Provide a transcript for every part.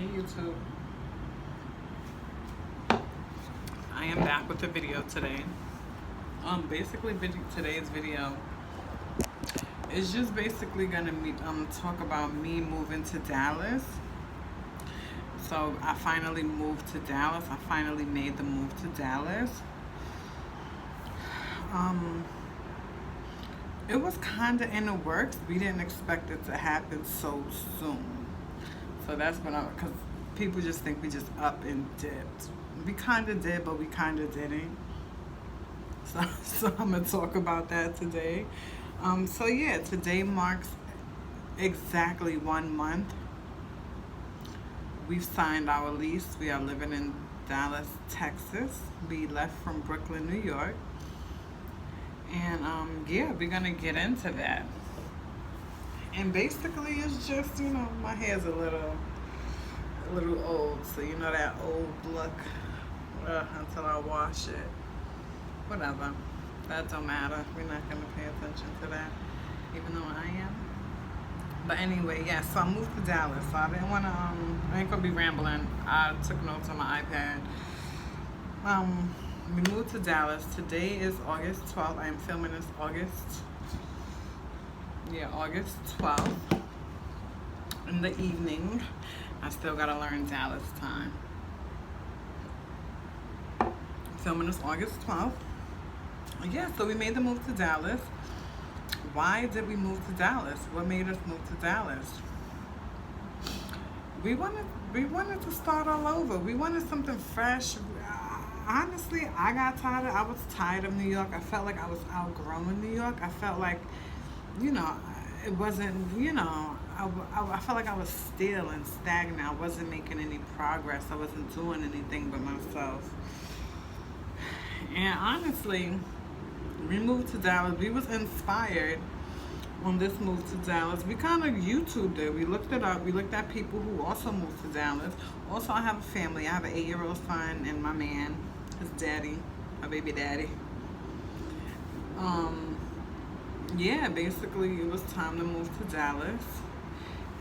Hey YouTube, I am back with a video today. Basically, today's video is just basically gonna talk about me moving to Dallas. So I finally moved to Dallas. I finally made the move to Dallas. Um, it was kind of in the works. We didn't expect it to happen so soon. So that's when because people just think we just up and dipped. We kind of did, but we kind of didn't. So I'm gonna talk about that today. So yeah, today marks exactly 1 month. We've signed our lease. We are living in Dallas, Texas. We left from Brooklyn, New York. And yeah, we're gonna get into that. And basically, it's just my hair's a little old, so that old look until I wash it. Whatever, that don't matter. We're not gonna pay attention to that, even though I am. But anyway, yeah. So I moved to Dallas. So I didn't wanna. I ain't gonna be rambling. I took notes on my iPad. We moved to Dallas. Today is August 12th. I am filming this August 12th in the evening. I still gotta learn Dallas time. Filming this August 12th. Yeah, so we made the move to Dallas. Why did we move to Dallas? What made us move to Dallas? We wanted to start all over. We wanted something fresh. Honestly, I was tired of New York. I felt like I was outgrowing New York. I felt like, it wasn't, I felt like I was still and stagnant. I wasn't making any progress. I wasn't doing anything but myself. And honestly, we moved to Dallas. We was inspired on this move to Dallas. We kind of YouTubed it. We looked it up. We looked at people who also moved to Dallas. Also, I have a family. I have an 8-year-old son and my man, his daddy, my baby daddy. Yeah, basically it was time to move to Dallas.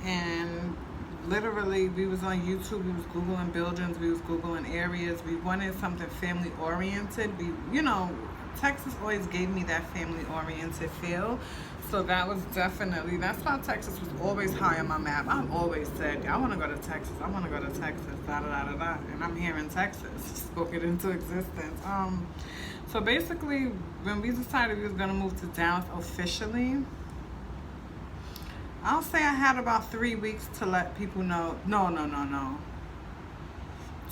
And literally we was on YouTube, we was Googling buildings, we was Googling areas. We wanted something family oriented. Texas always gave me that family oriented feel. So that's why Texas was always high on my map. I've always said, I want to go to Texas. I want to go to Texas, da da da da da. And I'm here in Texas, spoke it into existence. So basically, when we decided we was going to move to Dallas officially, I'll say I had about 3 weeks to let people know. No.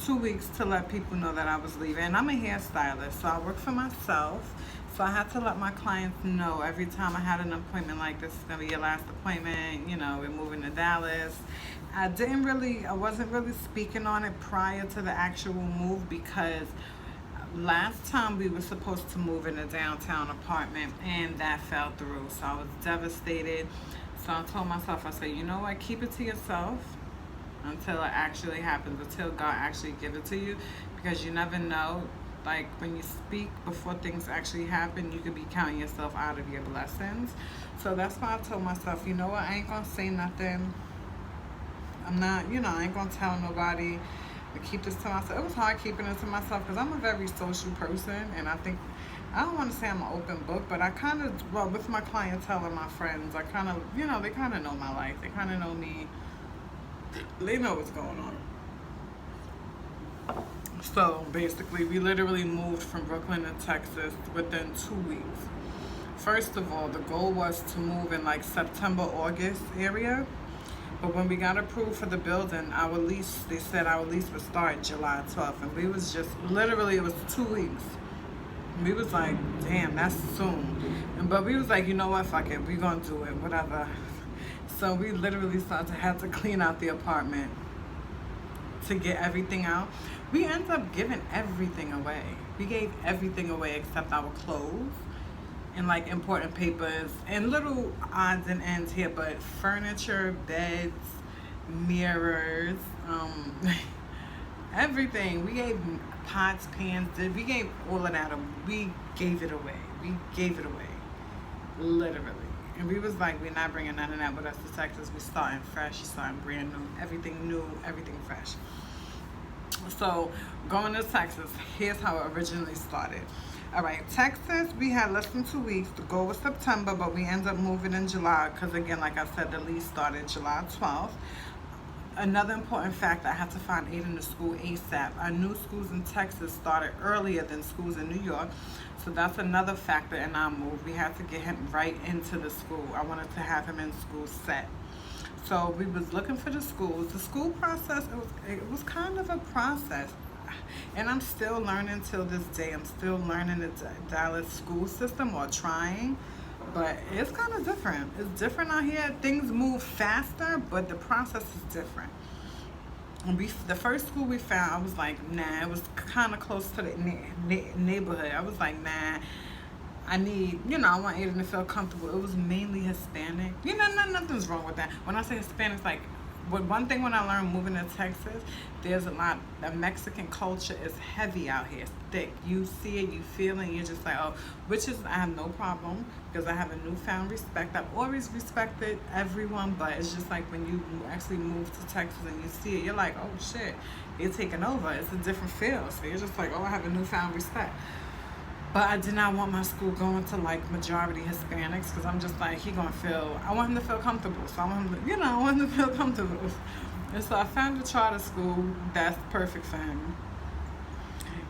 2 weeks to let people know that I was leaving. And I'm a hairstylist, so I work for myself. So I had to let my clients know every time I had an appointment like this is gonna be your last appointment. We're moving to Dallas. I wasn't really speaking on it prior to the actual move because last time we were supposed to move in a downtown apartment and that fell through. So I was devastated. So I told myself, I said, you know what, keep it to yourself until it actually happens, until God actually give it to you, because you never know. Like when you speak before things actually happen, you could be counting yourself out of your blessings. So that's why I told myself, you know what, I ain't gonna say nothing. I'm not, I ain't gonna tell nobody. To keep this to myself. It was hard keeping it to myself because I'm a very social person, and I don't want to say I'm an open book, but I kind of, with my clientele and my friends, I kind of, they kind of know my life. They kind of know me. They know what's going on. So basically, we literally moved from Brooklyn to Texas within 2 weeks. First of all, the goal was to move in like September, August area. But when we got approved for the building, they said our lease would start July 12th. And we was just, literally, it was 2 weeks. We was like, damn, that's soon. But we was like, you know what, fuck it, we gonna do it, whatever. So we literally had to clean out the apartment to get everything out. We ended up giving everything away. We gave everything away except our clothes and like important papers and little odds and ends here, but furniture, beds, mirrors, everything. We gave pots, pans, we gave all of that. We gave it away. We gave it away, literally. And we was like, we're not bringing none of that with us to Texas. We starting fresh, starting brand new, everything fresh. So going to Texas, here's how it originally started. All right, Texas, we had less than 2 weeks. The goal was September, but we ended up moving in July because, again, like I said, the lease started July 12th. Another important fact, I had to find Aiden a school ASAP. Our new schools in Texas started earlier than schools in New York, so that's another factor in our move. We had to get him right into the school. I wanted to have him in school set. So we was looking for the schools. The school process, it was kind of a process. And I'm still learning till this day. I'm still learning the Dallas school system, or trying. But it's kind of different. It's different out here. Things move faster, but the process is different. And the first school we found, I was like, nah. It was kind of close to the neighborhood. I was like, nah. I want Aiden to feel comfortable. It was mainly Hispanic. Nothing's wrong with that. When I say Hispanic, like, one thing when I learned moving to Texas, there's a lot. The Mexican culture is heavy out here, it's thick. You see it, you feel it, you're just like, oh, which is, I have no problem because I have a newfound respect. I've always respected everyone, but it's just like when you actually move to Texas and you see it, you're like, oh shit, you're taking over. It's a different feel. So you're just like, oh, I have a newfound respect. But I did not want my school going to like majority Hispanics because I'm just like, I want him to feel comfortable. So I want him to, I want him to feel comfortable. And so I found a charter school that's perfect for him.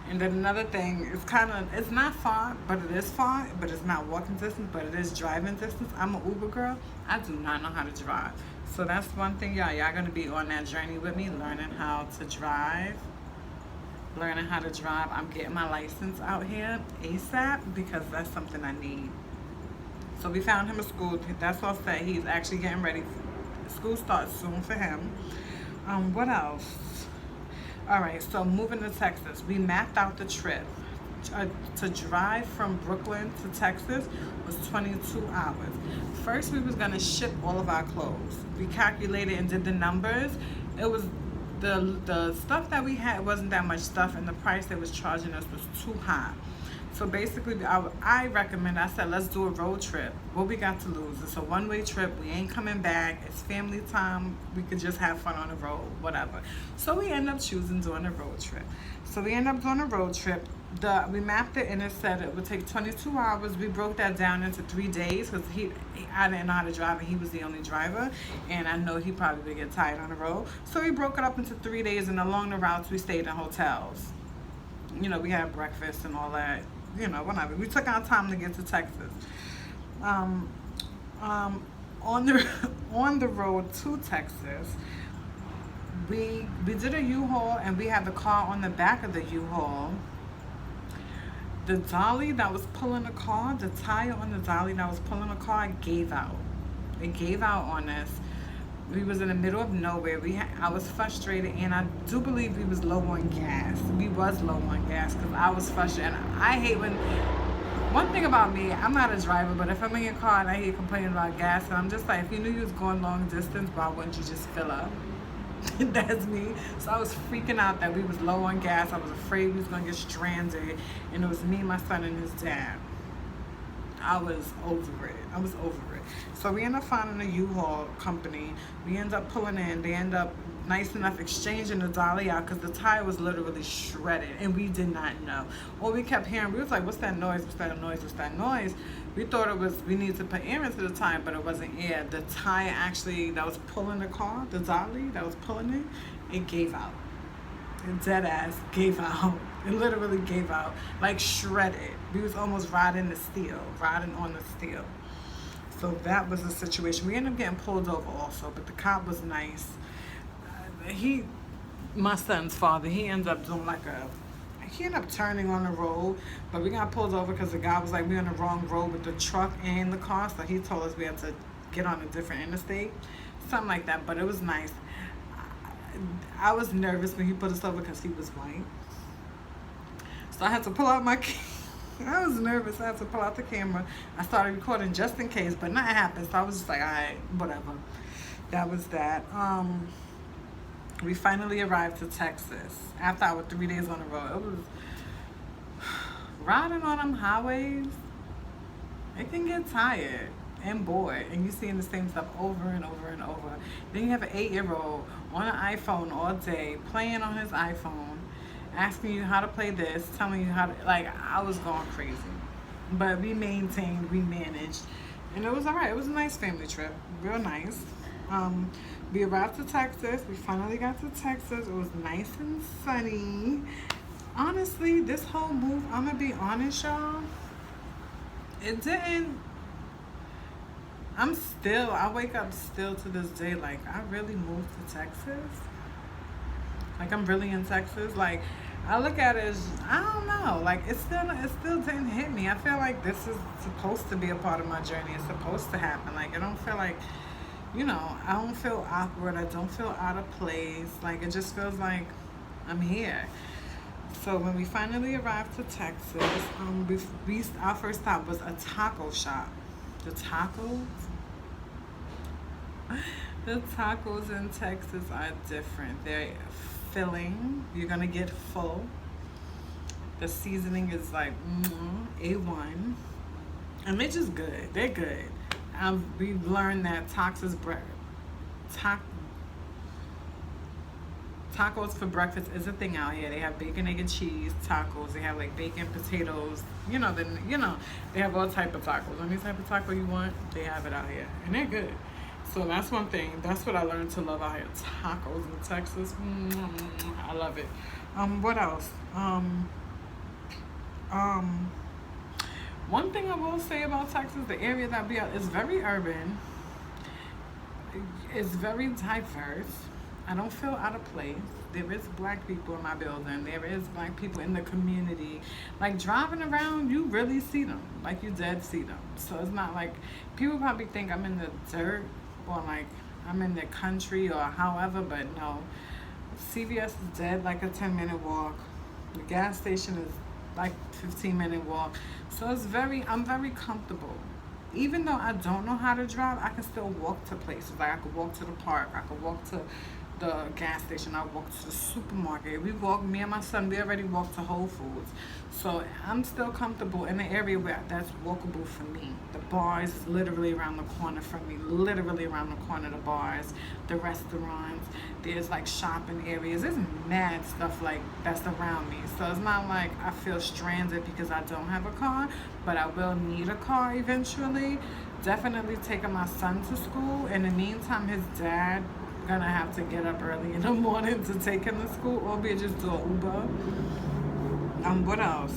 And then another thing, it's not far, but it is far, but it's not walking distance, but it is driving distance. I'm an Uber girl. I do not know how to drive. So that's one thing, y'all going to be on that journey with me, learning how to drive. I'm getting my license out here ASAP because that's something I need. So we found him a school. That's all set. He's actually getting ready. School starts soon for him. What else? All right, so moving to Texas. We mapped out the trip. To drive from Brooklyn to Texas was 22 hours. First, we was going to ship all of our clothes. We calculated and did the numbers. It was the stuff that we had wasn't that much stuff, and the price they was charging us was too high. So basically, I said, let's do a road trip. What we got to lose? It's a one-way trip. We ain't coming back. It's family time. We could just have fun on the road, whatever. So we end up choosing doing a road trip. We mapped it, and it said it would take 22 hours. We broke that down into 3 days because I didn't know how to drive, and he was the only driver, and I know he probably would get tired on the road. So we broke it up into 3 days, and along the routes, we stayed in hotels. We had breakfast and all that. Whatever. We took our time to get to Texas. On the road to Texas, we did a U-Haul, and we had the car on the back of the U-Haul. The dolly that was pulling the car, the tire on the dolly that was pulling the car gave out. It gave out on us. We was in the middle of nowhere. I was frustrated, and I do believe we was low on gas. We was low on gas because I was frustrated. And I hate one thing about me, I'm not a driver, but if I'm in your car and I hear you complaining about gas, and I'm just like, if you knew you was going long distance, why wouldn't you just fill up? That's me. So I was freaking out that we was low on gas. I was afraid we was going to get stranded, and it was me, my son, and his dad. I was over it. So we ended up finding a U-Haul company. We ended up pulling in. They ended up nice enough exchanging the dolly out because the tire was literally shredded, and we did not know. All we kept hearing, we was like, what's that noise? What's that noise? What's that noise? We thought it was, we needed to put air into the tire, but it wasn't air. The tire actually that was pulling the car, the dolly that was pulling it gave out. It dead ass gave out. It literally gave out, like shredded. We was almost riding on the steel. So that was the situation. We ended up getting pulled over also, but the cop was nice. My son's father, he ended up turning on the road, but we got pulled over because the guy was like, we're on the wrong road with the truck and the car, so he told us we had to get on a different interstate, something like that, but it was nice. I was nervous when he put us over because he was white. So I had to pull out my I was nervous. I had to pull out the camera. I started recording just in case, but nothing happened. So I was just like, all right, whatever. That was that. We finally arrived to Texas after our 3 days on the road. It was riding on them highways. It can get tired. and bored, and you're seeing the same stuff over and over and over. Then you have an 8-year-old on an iPhone all day, playing on his iPhone, asking you how to play this, telling you how to, like, I was going crazy. But we maintained, we managed, and it was all right. It was a nice family trip, real nice. We arrived to Texas. We finally got to Texas. It was nice and sunny. Honestly, this whole move, I'm gonna be honest, y'all, it didn't. I wake up still to this day, like, I really moved to Texas. Like, I'm really in Texas. Like, I look at it as, I don't know, like, it still didn't hit me. I feel like this is supposed to be a part of my journey. It's supposed to happen. Like, I don't feel like, I don't feel awkward. I don't feel out of place. Like, it just feels like I'm here. So when we finally arrived to Texas, our first stop was a taco shop. The tacos, the tacos in Texas are different. They're filling. You're gonna get full. The seasoning is like A1, and they're just good. They're good. We've learned that tacos for breakfast is a thing out here. They have bacon, egg, and cheese tacos. They have like bacon, potatoes. They have all type of tacos. Any type of taco you want, they have it out here, and they're good. So that's one thing. That's what I learned to love out here. Tacos in Texas. I love it. What else? One thing I will say about Texas, the area that we are is very urban. It's very diverse. I don't feel out of place. There is black people in my building. There is black people in the community. Like, driving around, you really see them. Like, you dead see them. So it's not like, people probably think I'm in the dirt or like I'm in the country or however, but no. CVS is dead, like a 10-minute walk. The gas station is like 15-minute walk. So I'm very comfortable. Even though I don't know how to drive, I can still walk to places. Like, I could walk to the park. I could walk to the gas station. I walk to the supermarket. Me and my son, we already walked to Whole Foods. So I'm still comfortable in an area where that's walkable for me. The bars is literally around the corner from me. Literally around the corner, the bars, the restaurants. There's like shopping areas. There's mad stuff like that's around me. So it's not like I feel stranded because I don't have a car, but I will need a car eventually. Definitely taking my son to school. In the meantime, his dad gonna have to get up early in the morning to take him to school, or be just do an Uber. What else?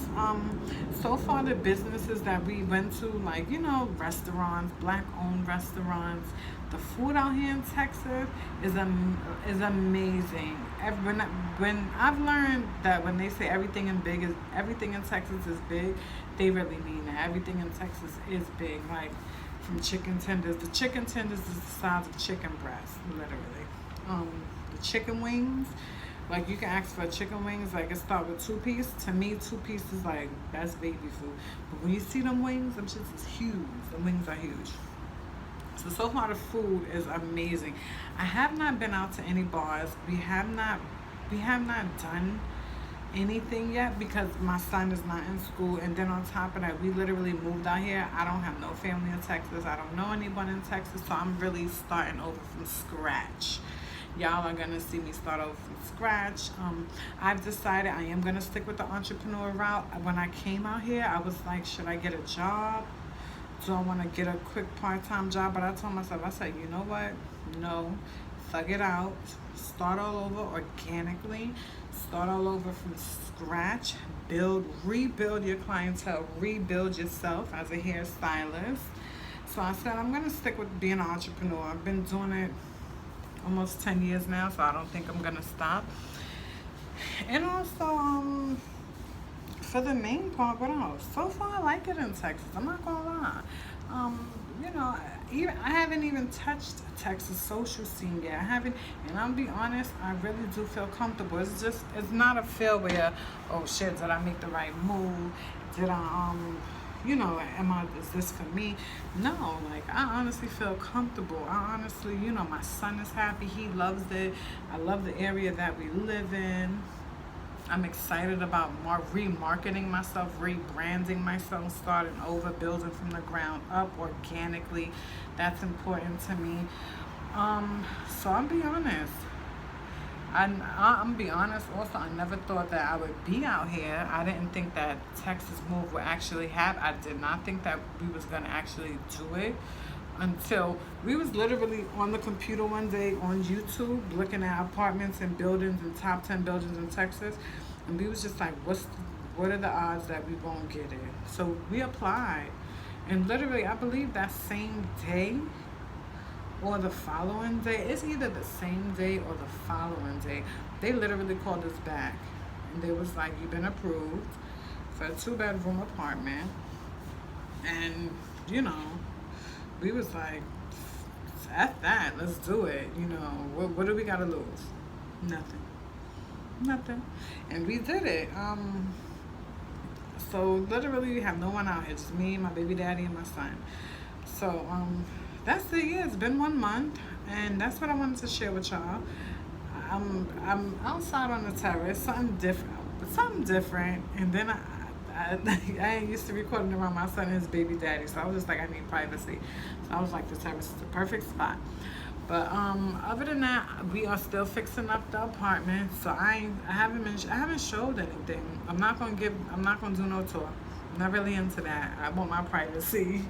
So far the businesses that we went to, like, restaurants, black-owned restaurants, the food out here in Texas is amazing. When I've learned that when they say everything in Texas is big, they really mean that. Everything in Texas is big. Like, from chicken tenders. The chicken tenders is the size of chicken breasts, literally. The chicken wings, like, you can ask for chicken wings, like, it start with 2-piece. To me, 2-piece is like, that's baby food. But when you see them wings, them shits is huge. The wings are huge. So far the food is amazing. I have not been out to any bars. We have not done anything yet because my son is not in school, and then on top of that, we literally moved out here. I don't have no family in Texas. I don't know anyone in Texas, so I'm really starting over from scratch. Y'all are gonna see me start over from scratch. I've decided I am gonna stick with the entrepreneur route. When I came out here, I was like, should I get a job? Do I want to get a quick part-time job? But I told myself, I said, you know what? No, thug it out. Start all over organically. Start all over from scratch. Rebuild your clientele. Rebuild yourself as a hairstylist. So I said, I'm going to stick with being an entrepreneur. I've been doing it almost 10 years now, so I don't think I'm going to stop. And also, for the main part, what else? So far, I like it in Texas. I'm not going to lie. I haven't even touched Texas social scene yet. I haven't, and I'll be honest, I really do feel comfortable. It's not a feel where, oh shit, did I make the right move? Did I, is this for me? No, like, I honestly feel comfortable. I honestly, my son is happy. He loves it. I love the area that we live in. I'm excited about more remarketing myself, rebranding myself, starting over, building from the ground up organically. That's important to me. So I'm be honest. I'm be honest also, I never thought that I would be out here. I didn't think that Texas move would actually happen. I did not think that we was gonna actually do it until we was literally on the computer one day on YouTube looking at apartments and buildings and top 10 buildings in Texas, and we was just like, what are the odds that we won't get it? So we applied, and literally I believe that same day or the following day, it's either the same day or the following day, they literally called us back and they was like, you've been approved for a 2-bedroom apartment. And you know, we was like, F that, let's do it. You know, what do we gotta lose? Nothing. And we did it. So literally we have no one out here, just me, my baby daddy, and my son. So that's it. Yeah, it's been 1 month, and that's what I wanted to share with y'all. I'm outside on the terrace, something different. And then I ain't used to recording around my son and his baby daddy, so I was just like, I need privacy. So I was like, the terrace is the perfect spot. But other than that, we are still fixing up the apartment. So I haven't showed anything. I'm not gonna do no tour. I'm not really into that. I want my privacy.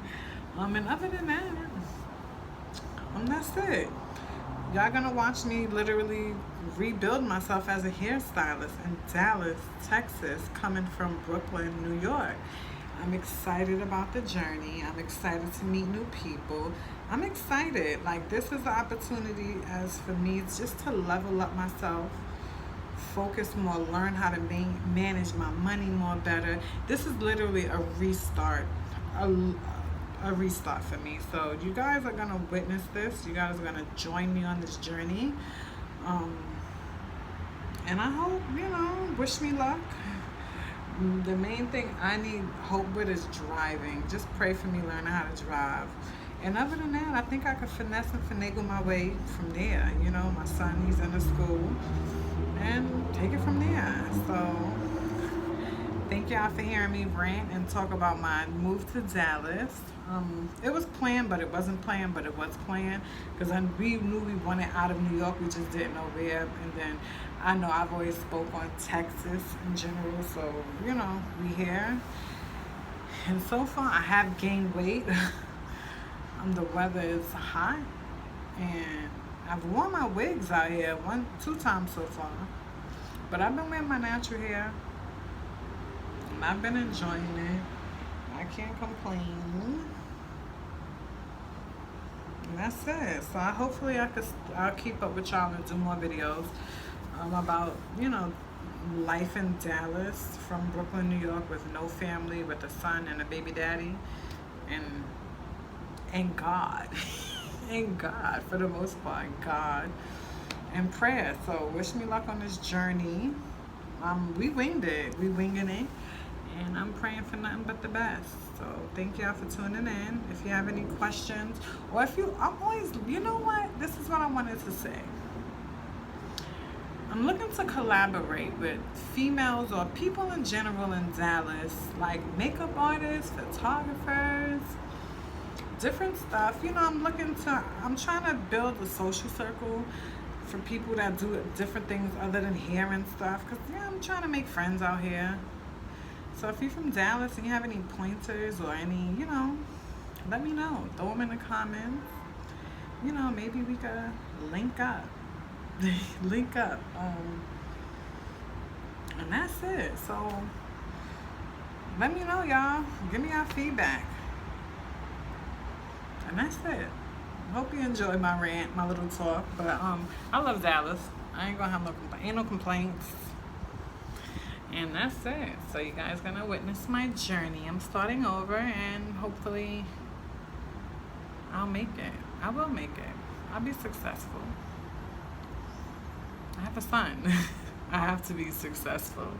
And other than that, that's it. Y'all gonna watch me literally rebuild myself as a hairstylist in Dallas, Texas, coming from Brooklyn, New York. I'm excited about the journey. I'm excited to meet new people. I'm excited. Like, this is the opportunity as for me, it's just to level up myself, focus more, learn how to manage my money more better. This is literally a restart, a restart for me. So you guys are gonna witness this. You guys are gonna join me on this journey. And I hope, wish me luck. The main thing I need hope with is driving. Just pray for me learning how to drive. And other than that, I think I could finesse and finagle my way from there. My son, he's in the school, and take it from there. So thank y'all for hearing me rant and talk about my move to Dallas. It was planned, but it wasn't planned, but it was planned, because we knew we wanted out of New York. We just didn't know where. And then I know I've always spoke on Texas in general, so we here. And so far I have gained weight. The weather is hot, and I've worn my wigs out here 2 times so far, but I've been wearing my natural hair and I've been enjoying it. I can't complain. And that's it. So hopefully I'll keep up with y'all and do more videos about life in Dallas, from Brooklyn, New York, with no family, with a son and a baby daddy, and God. And God, for the most part, God, and prayer. So wish me luck on this journey. We winged it. We winging it. And I'm praying for nothing but the best. So thank y'all for tuning in. If you have any questions, or I'm always, this is what I wanted to say. I'm looking to collaborate with females or people in general in Dallas, like makeup artists, photographers, different stuff. I'm trying to build a social circle for people that do different things other than hair and stuff, because I'm trying to make friends out here. So if you're from Dallas and you have any pointers or any, let me know. Throw them in the comments. Maybe we could link up. And that's it. So let me know, y'all. Give me your feedback. And that's it. Hope you enjoyed my rant, my little talk. But I love Dallas. I ain't gonna have no complaints. And that's it. So you guys gonna witness my journey. I'm starting over, and hopefully I'll make it. I will make it. I'll be successful. I have a son. I have to be successful.